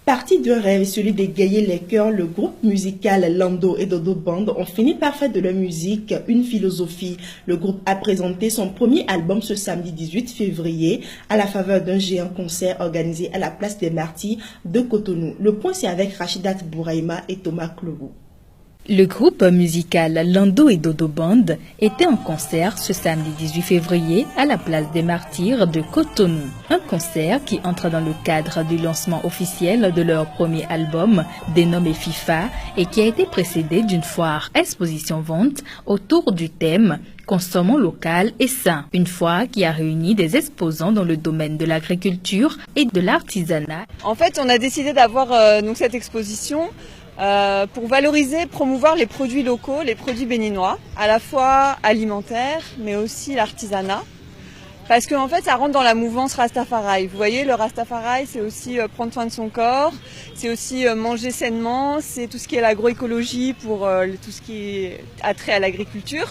Parti de rêve, celui d'égayer les cœurs, le groupe musical Lando et Dodo Band ont fini par faire de leur musique une philosophie. Le groupe a présenté son premier album ce samedi 18 février à la faveur d'un géant concert organisé à la place des Martyrs de Cotonou. Le point, c'est avec Rachidat Bouraïma et Thomas Clogo. Le groupe musical Lando et Dodo Band était en concert ce samedi 18 février à la place des Martyrs de Cotonou. Un concert qui entre dans le cadre du lancement officiel de leur premier album, dénommé FIFA, et qui a été précédé d'une foire exposition-vente autour du thème « Consommons local et sain », une foire qui a réuni des exposants dans le domaine de l'agriculture et de l'artisanat. En fait, on a décidé d'avoir cette exposition pour valoriser, promouvoir les produits locaux, les produits béninois, à la fois alimentaires, mais aussi l'artisanat. Parce qu'en fait, ça rentre dans la mouvance Rastafari. Vous voyez, le Rastafari, c'est aussi prendre soin de son corps, c'est aussi manger sainement, c'est tout ce qui est l'agroécologie pour tout ce qui a trait à l'agriculture.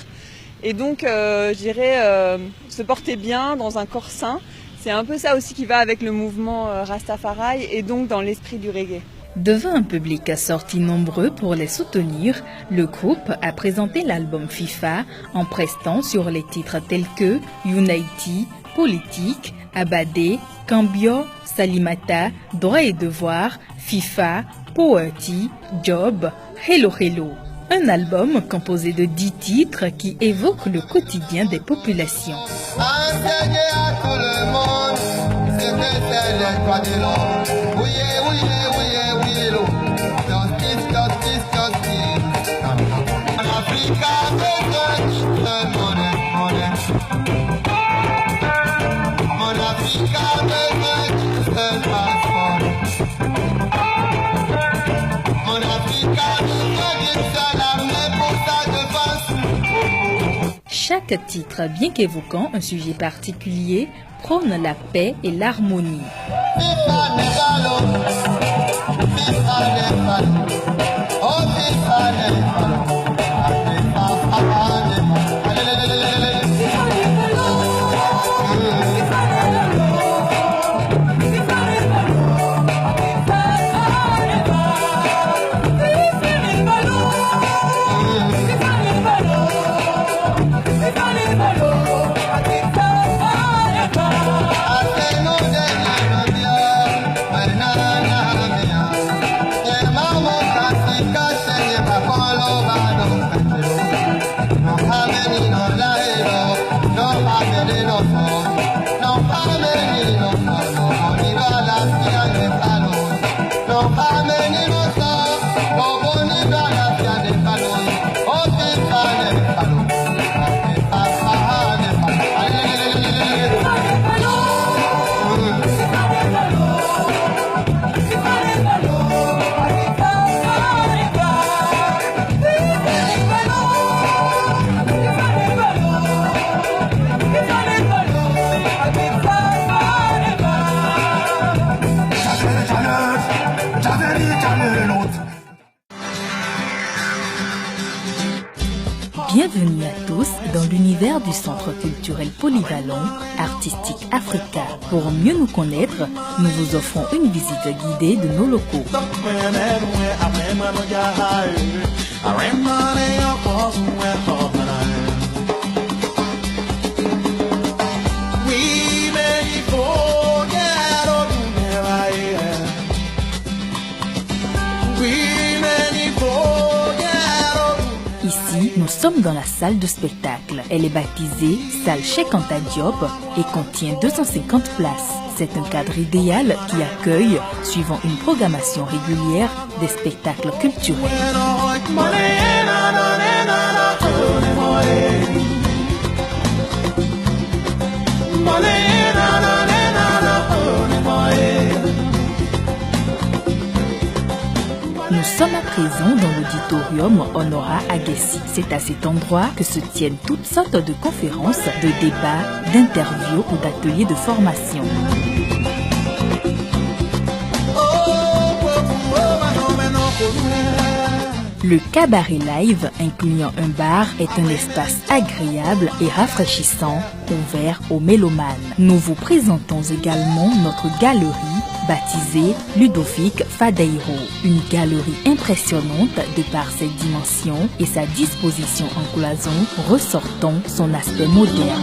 Et donc, je dirais, se porter bien dans un corps sain, c'est un peu ça aussi qui va avec le mouvement Rastafari et donc dans l'esprit du reggae. Devant un public assorti nombreux pour les soutenir, le groupe a présenté l'album FIFA en prestant sur les titres tels que Unity, Politique, Abadé, Cambio, Salimata, Droit et Devoir, FIFA, Poverty, Job, Hello Hello. Un album composé de 10 titres qui évoquent le quotidien des populations. Enseigner à tout le monde, c'est que c'est les droits de l'homme. Oui, oui, oui, oui, l'eau. Justice, justice, justice. En Afrique, besoin de monnaie. En Afrique, besoin de passeport. En Afrique, besoin de salam pour sa défense. Chaque titre, bien qu'évoquant un sujet particulier, prône la paix et l'harmonie. Bienvenue à tous dans l'univers du Centre culturel polyvalent Artistique Africa. Pour mieux nous connaître, nous vous offrons une visite guidée de nos locaux. Nous sommes dans la salle de spectacle. Elle est baptisée Salle Cheikh Anta Diop et contient 250 places. C'est un cadre idéal qui accueille, suivant une programmation régulière, des spectacles culturels. Nous sommes à présent dans l'auditorium Honora Agassi. C'est à cet endroit que se tiennent toutes sortes de conférences, de débats, d'interviews ou d'ateliers de formation. Le cabaret live, incluant un bar, est un espace agréable et rafraîchissant, ouvert aux mélomanes. Nous vous présentons également notre galerie baptisée Ludovic Fadeiro. Une galerie impressionnante de par ses dimensions et sa disposition en cloison, ressortant son aspect moderne.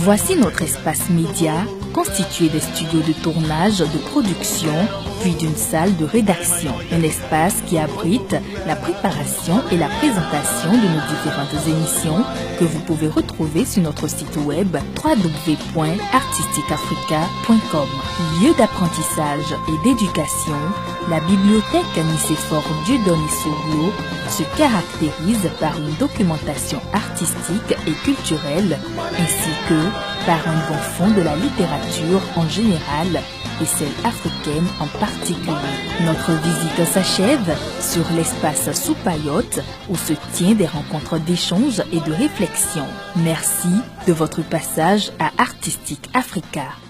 Voici notre espace média, constitué des studios de tournage, de production, puis d'une salle de rédaction. Un espace qui abrite la préparation et la présentation de nos différentes émissions que vous pouvez retrouver sur notre site web www.artistiqueafrica.com. Lieu d'apprentissage et d'éducation, la bibliothèque Nicéphore Dieudonné Soglo se caractérise par une documentation artistique et culturelle ainsi que par un bon fond de la littérature en général et celle africaine en particulier. Notre visite s'achève sur l'espace Soupayotte où se tiennent des rencontres d'échange et de réflexion. Merci de votre passage à Artistique Africa.